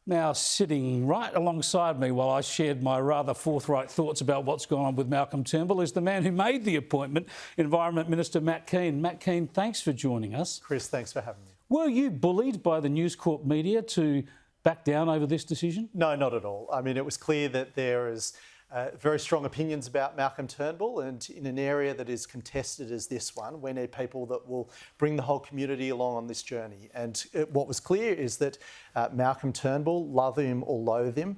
Now, sitting right alongside me while I shared my rather forthright thoughts about what's gone on with Malcolm Turnbull is the man who made the appointment, Environment Minister Matt Kean. Matt Kean, thanks for joining us. Chris, thanks for having me. Were you bullied by the NewsCorp media to back down over this decision? No, not at all. I mean, it was clear that there is very strong opinions about Malcolm Turnbull, and in an area that is contested as this one, we need people that will bring the whole community along on this journey. And what was clear is that Malcolm Turnbull, love him or loathe him,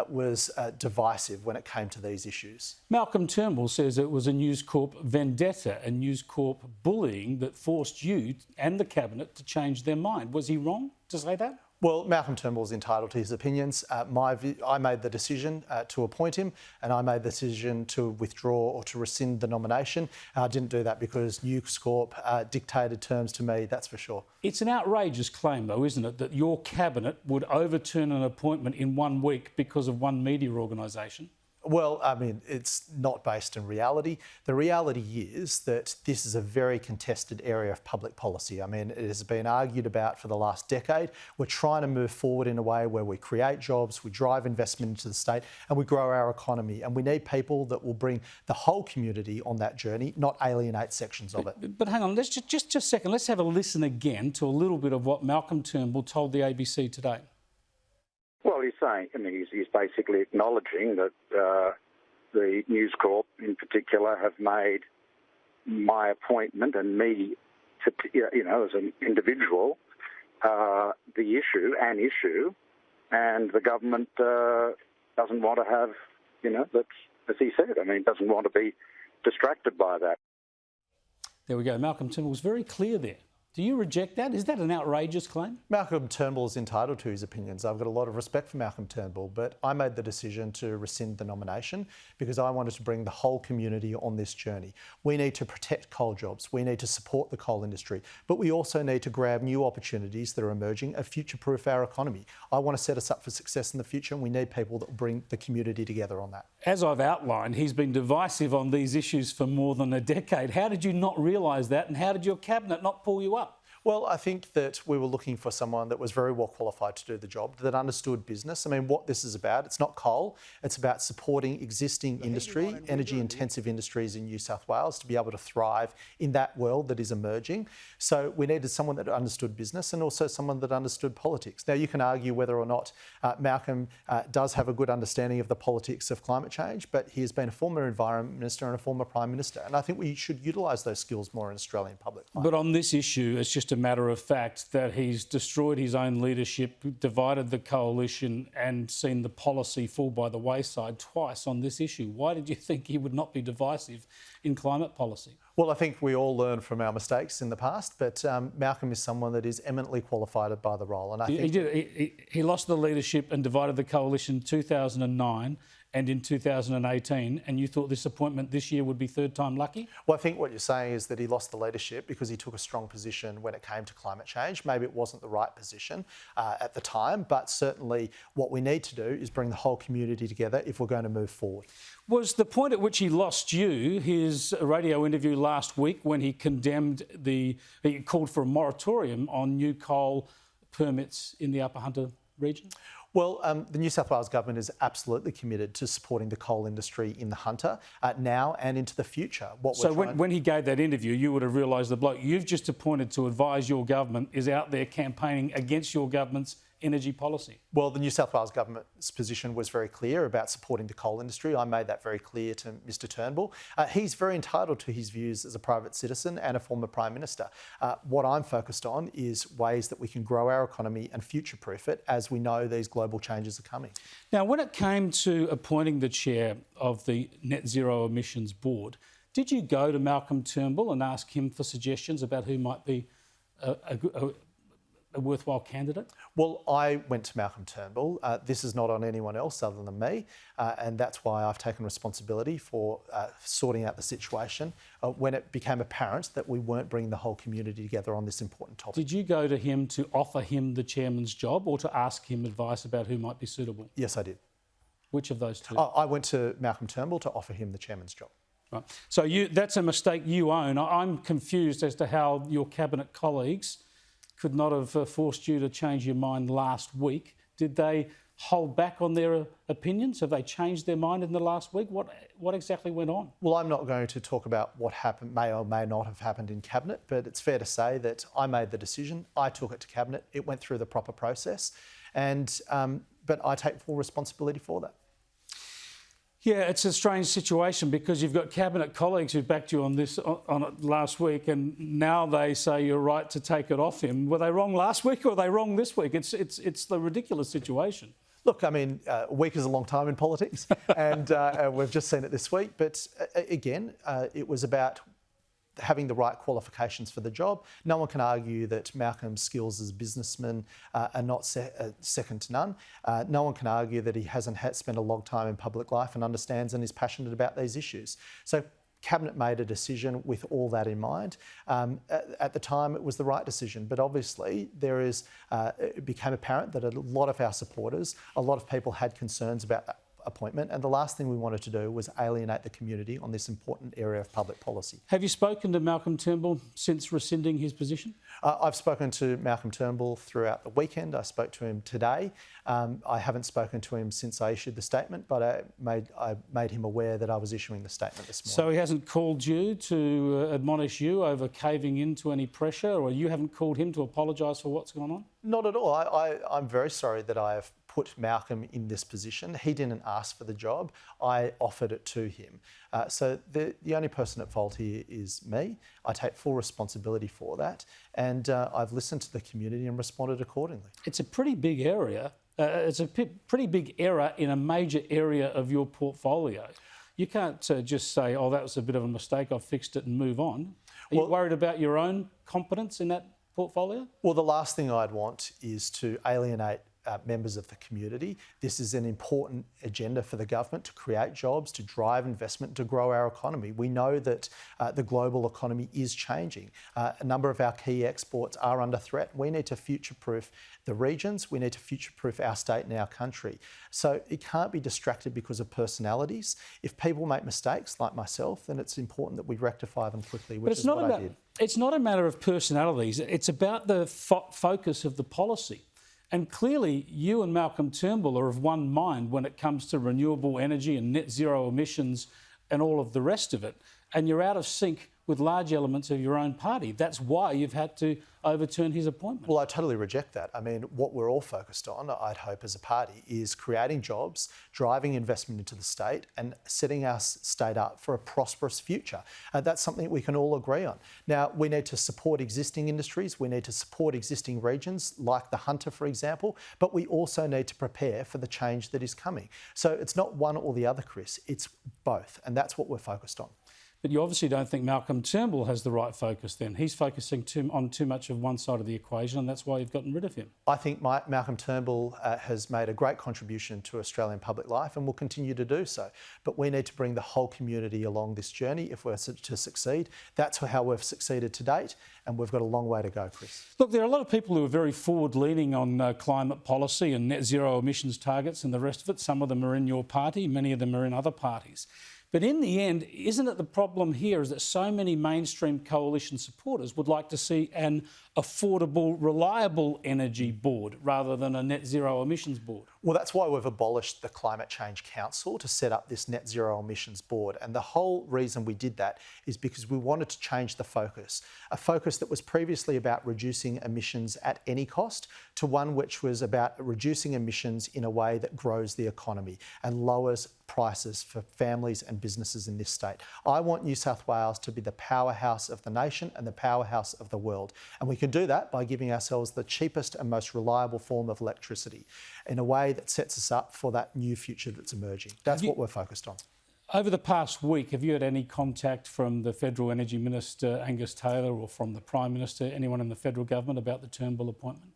was divisive when it came to these issues. Malcolm Turnbull says it was a NewsCorp vendetta, a NewsCorp bullying that forced you and the Cabinet to change their mind. Was he wrong to say that? Well, Malcolm Turnbull is entitled to his opinions. I made the decision to appoint him, and I made the decision to withdraw or to rescind the nomination. I didn't do that because NewsCorp dictated terms to me, that's for sure. It's an outrageous claim, though, isn't it, that your Cabinet would overturn an appointment in 1 week because of one media organisation? Well, I mean, it's not based in reality. The reality is that this is a very contested area of public policy. I mean, it has been argued about for the last decade. We're trying to move forward in a way where we create jobs, we drive investment into the state, and we grow our economy. And we need people that will bring the whole community on that journey, not alienate sections of it. But hang on, let's just a second. Let's have a listen again to a little bit of what Malcolm Turnbull told the ABC today. Well, he's saying, I mean, he's basically acknowledging that the NewsCorp in particular have made my appointment and me, as an individual, an issue, and the government doesn't want to have, that's, as he said, I mean, doesn't want to be distracted by that. There we go. Malcolm Turnbull was very clear there. Do you reject that? Is that an outrageous claim? Malcolm Turnbull is entitled to his opinions. I've got a lot of respect for Malcolm Turnbull, but I made the decision to rescind the nomination because I wanted to bring the whole community on this journey. We need to protect coal jobs. We need to support the coal industry, but we also need to grab new opportunities that are emerging and future-proof our economy. I want to set us up for success in the future, and we need people that will bring the community together on that. As I've outlined, he's been divisive on these issues for more than a decade. How did you not realise that, and how did your Cabinet not pull you up? Well, I think that we were looking for someone that was very well qualified to do the job, that understood business. I mean, what this is about, it's not coal, it's about supporting existing industry, energy-intensive industries in New South Wales to be able to thrive in that world that is emerging. So we needed someone that understood business and also someone that understood politics. Now, you can argue whether or not Malcolm does have a good understanding of the politics of climate change, but he has been a former Environment Minister and a former Prime Minister, and I think we should utilise those skills more in Australian public life. But on this issue, it's just a matter of fact that he's destroyed his own leadership, divided the coalition and seen the policy fall by the wayside twice on this issue. Why did you think he would not be divisive in climate policy? Well, I think we all learn from our mistakes in the past, but Malcolm is someone that is eminently qualified by the role. And I think he lost the leadership and divided the coalition in 2009 and in 2018, and you thought this appointment this year would be third time lucky? Well, I think what you're saying is that he lost the leadership because he took a strong position when it came to climate change. Maybe it wasn't the right position at the time, but certainly what we need to do is bring the whole community together if we're going to move forward. Was the point at which he lost you his radio interview last week when he condemned he called for a moratorium on new coal permits in the Upper Hunter region? Well, the New South Wales government is absolutely committed to supporting the coal industry in the Hunter now and into the future. So when he gave that interview, you would have realised the bloke you've just appointed to advise your government is out there campaigning against your government's energy policy. Well, the New South Wales government's position was very clear about supporting the coal industry. I made that very clear to Mr Turnbull. He's very entitled to his views as a private citizen and a former Prime Minister. What I'm focused on is ways that we can grow our economy and future-proof it as we know these global changes are coming. Now, when it came to appointing the chair of the Net Zero Emissions Board, did you go to Malcolm Turnbull and ask him for suggestions about who might be a worthwhile candidate? Well, I went to Malcolm Turnbull. This is not on anyone else other than me, and that's why I've taken responsibility for sorting out the situation when it became apparent that we weren't bringing the whole community together on this important topic. Did you go to him to offer him the chairman's job or to ask him advice about who might be suitable? Yes, I did. Which of those two? I went to Malcolm Turnbull to offer him the chairman's job. Right. So that's a mistake you own. I'm confused as to how your Cabinet colleagues could not have forced you to change your mind last week Did they hold back on their opinions? Have they changed their mind in the last week? What exactly went on? Well, I'm not going to talk about what happened, may or may not have happened in Cabinet, but it's fair to say that I made the decision. I took it to Cabinet. It went through the proper process, but I take full responsibility for that. Yeah, it's a strange situation because you've got Cabinet colleagues who backed you on it last week, and now they say you're right to take it off him. Were they wrong last week or were they wrong this week? It's the ridiculous situation. Look, I mean, a week is a long time in politics, and we've just seen it this week. But again, it was about having the right qualifications for the job. No one can argue that Malcolm's skills as a businessman are not second to none. No one can argue that he hasn't spent a long time in public life and understands and is passionate about these issues. So Cabinet made a decision with all that in mind. At the time, it was the right decision, but obviously it became apparent that a lot of our supporters, a lot of people had concerns about that appointment, and the last thing we wanted to do was alienate the community on this important area of public policy. Have you spoken to Malcolm Turnbull since rescinding his position? I've spoken to Malcolm Turnbull throughout the weekend. I spoke to him today. I haven't spoken to him since I issued the statement, but I made him aware that I was issuing the statement this morning. So he hasn't called you to admonish you over caving into any pressure, or you haven't called him to apologise for what's gone on? Not at all. I'm very sorry that I have put Malcolm in this position. He didn't ask for the job. I offered it to him. So the only person at fault here is me. I take full responsibility for that, and I've listened to the community and responded accordingly. It's a pretty big area. It's a pretty big error in a major area of your portfolio. You can't just say, oh, that was a bit of a mistake, I've fixed it and move on. Are you worried about your own competence in that portfolio? Well, the last thing I'd want is to alienate members of the community. This is an important agenda for the government to create jobs, to drive investment, to grow our economy. We know that the global economy is changing. A number of our key exports are under threat. We need to future-proof the regions. We need to future-proof our state and our country. So it can't be distracted because of personalities. If people make mistakes like myself, then it's important that we rectify them quickly, which is what I did. It's not a matter of personalities. It's about the focus of the policy. And clearly, you and Malcolm Turnbull are of one mind when it comes to renewable energy and net zero emissions and all of the rest of it. And you're out of sync with large elements of your own party. That's why you've had to overturn his appointment. Well, I totally reject that. I mean, what we're all focused on, I'd hope as a party, is creating jobs, driving investment into the state and setting our state up for a prosperous future. That's something we can all agree on. Now, we need to support existing industries. We need to support existing regions like the Hunter, for example, but we also need to prepare for the change that is coming. So it's not one or the other, Chris. It's both, and that's what we're focused on. But you obviously don't think Malcolm Turnbull has the right focus then. He's focusing on too much of one side of the equation, and that's why you've gotten rid of him. I think Malcolm Turnbull has made a great contribution to Australian public life and will continue to do so. But we need to bring the whole community along this journey if we're to succeed. That's how we've succeeded to date, and we've got a long way to go, Chris. Look, there are a lot of people who are very forward-leaning on climate policy and net zero emissions targets and the rest of it. Some of them are in your party, many of them are in other parties. But in the end, isn't it the problem here is that so many mainstream coalition supporters would like to see an affordable, reliable energy board rather than a net zero emissions board? Well, that's why we've abolished the Climate Change Council to set up this net zero emissions board. And the whole reason we did that is because we wanted to change the focus. A focus that was previously about reducing emissions at any cost to one which was about reducing emissions in a way that grows the economy and lowers prices for families and businesses in this state. I want New South Wales to be the powerhouse of the nation and the powerhouse of the world. And we can do that by giving ourselves the cheapest and most reliable form of electricity in a way that sets us up for that new future that's emerging. That's what we're focused on. Over the past week, have you had any contact from the Federal Energy Minister, Angus Taylor, or from the Prime Minister, anyone in the federal government about the Turnbull appointment?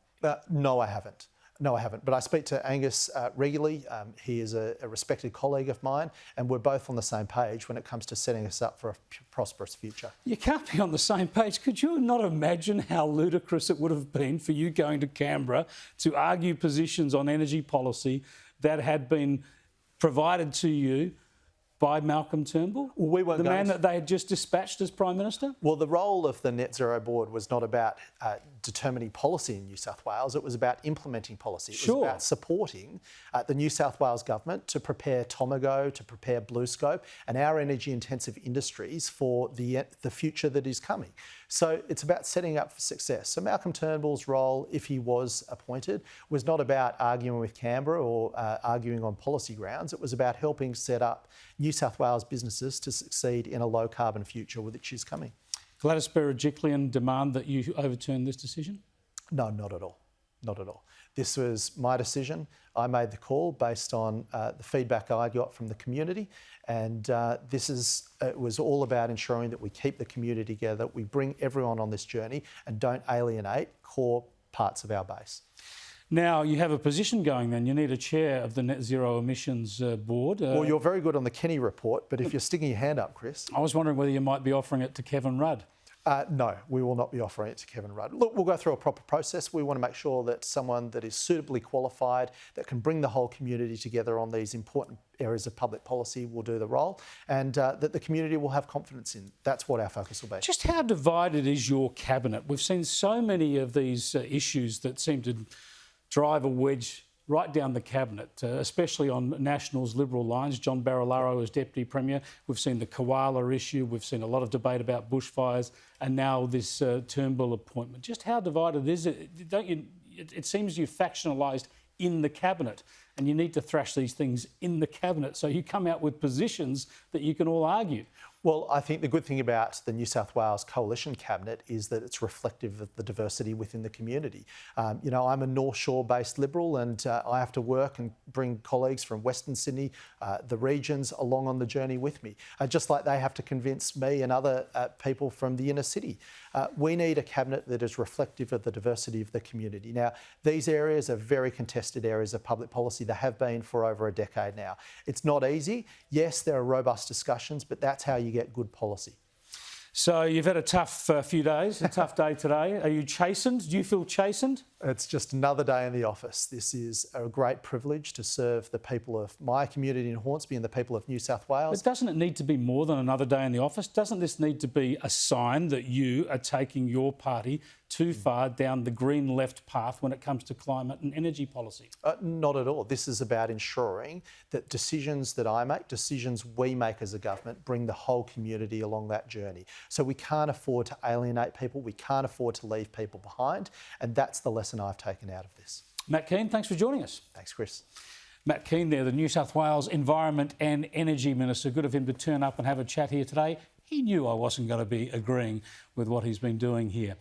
No, I haven't. No, I haven't. But I speak to Angus regularly. He is a respected colleague of mine, and we're both on the same page when it comes to setting us up for a prosperous future. You can't be on the same page. Could you not imagine how ludicrous it would have been for you going to Canberra to argue positions on energy policy that had been provided to you by Malcolm Turnbull? Well, we weren't the going man to... that they had just dispatched as Prime Minister? Well, the role of the Net Zero Board was not about determining policy in New South Wales. It was about implementing policy. It was about supporting the New South Wales government to prepare Tomago, to prepare BlueScope and our energy-intensive industries for the future that is coming. So it's about setting up for success. So Malcolm Turnbull's role, if he was appointed, was not about arguing with Canberra or arguing on policy grounds. It was about helping set up New South Wales businesses to succeed in a low-carbon future which is coming. Gladys Berejiklian demand that you overturn this decision? No, not at all. Not at all. This was my decision. I made the call based on the feedback I got from the community, and it was all about ensuring that we keep the community together, we bring everyone on this journey and don't alienate core parts of our base. Now, you have a position going then. You need a chair of the Net Zero Emissions Board. Well, you're very good on the Kenny report, but if you're sticking your hand up, Chris... I was wondering whether you might be offering it to Kevin Rudd. No, we will not be offering it to Kevin Rudd. Look, we'll go through a proper process. We want to make sure that someone that is suitably qualified, that can bring the whole community together on these important areas of public policy will do the role, and that the community will have confidence in. That's what our focus will be. Just how divided is your cabinet? We've seen so many of these issues that seem to drive a wedge right down the cabinet, especially on National's Liberal lines. John Barilaro as Deputy Premier. We've seen the koala issue. We've seen a lot of debate about bushfires, and now this Turnbull appointment. Just how divided is it? It seems you've factionalised in the cabinet, and you need to thrash these things in the cabinet so you come out with positions that you can all argue. Well, I think the good thing about the New South Wales Coalition Cabinet is that it's reflective of the diversity within the community. You know, I'm a North Shore-based Liberal, and I have to work and bring colleagues from Western Sydney, the regions, along on the journey with me, just like they have to convince me and other people from the inner city. We need a cabinet that is reflective of the diversity of the community. Now, these areas are very contested areas of public policy. They have been for over a decade now. It's not easy. Yes, there are robust discussions, but that's how you get good policy. So you've had a tough few days, a tough day today. Are you chastened? Do you feel chastened? It's just another day in the office. This is a great privilege to serve the people of my community in Hornsby and the people of New South Wales. But doesn't it need to be more than another day in the office? Doesn't this need to be a sign that you are taking your party too far down the green left path when it comes to climate and energy policy? Not at all. This is about ensuring that decisions that I make, decisions we make as a government, bring the whole community along that journey. So we can't afford to alienate people. We can't afford to leave people behind. And that's the lesson I've taken out of this. Matt Kean, thanks for joining us. Thanks, Chris. Matt Kean there, the New South Wales Environment and Energy Minister. Good of him to turn up and have a chat here today. He knew I wasn't going to be agreeing with what he's been doing here.